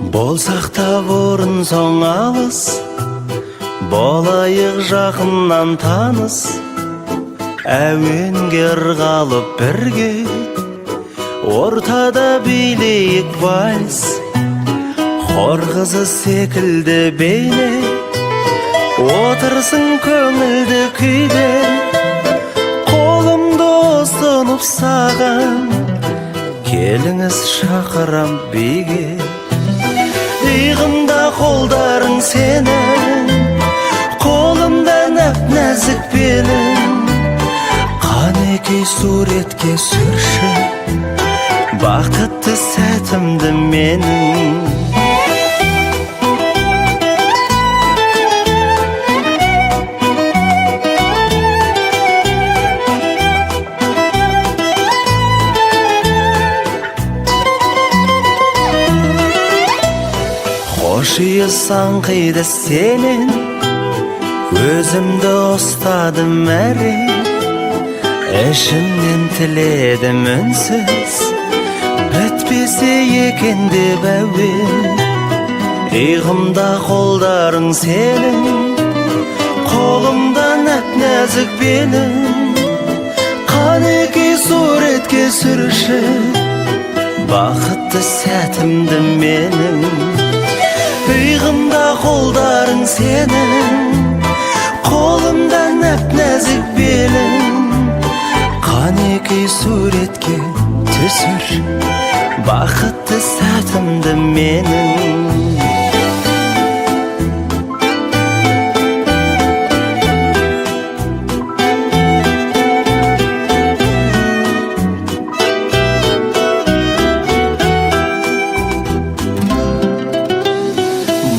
Болсақ та бұрын соң алыс, болайық жақыннан таныс. Әуенге ырғалып бірге, ортада билейік вальс. Хор қызы секілді бейне, отырсың көңілді күйде. Қолымды ұсынып саған, келіңіз шақырам биге. Иығымда қолдарың сенің, қолымда нәп-нәзік белің. Қанекей суретке сүрші, бақытты сәтімді менің. Қошиысаң қиды сенен, өзімді ұстадым әрең. Ішімнен тіледім үнсіз, бітпесе екен деп әуен. Иығымда қолдарың сенің, қолымда нәп-нәзік белің. Қанекей суретке сүрші, бақытты сәтімді менің. Иығымда қолдарың сенің, қолымда нәп-нәзік белің. Қанекей суретке түсір, бақытты сәтімді менің.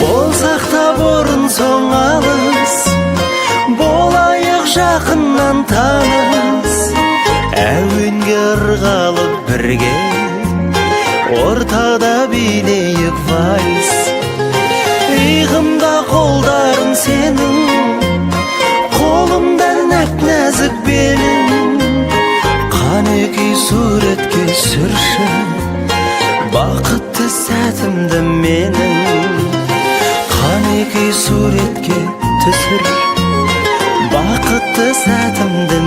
Болсақ та бұрын соң алыс, болайық жақыннан таныс. Әуенге ырғалып бірге, ортада билейік вальс. Иығымда қолдарың сенің, қолымда нәп-нәзік белің. Қанекей суретке сүрші, бақытты сәтімді менің. Қанекей суретке түсір, бақытты сәтімді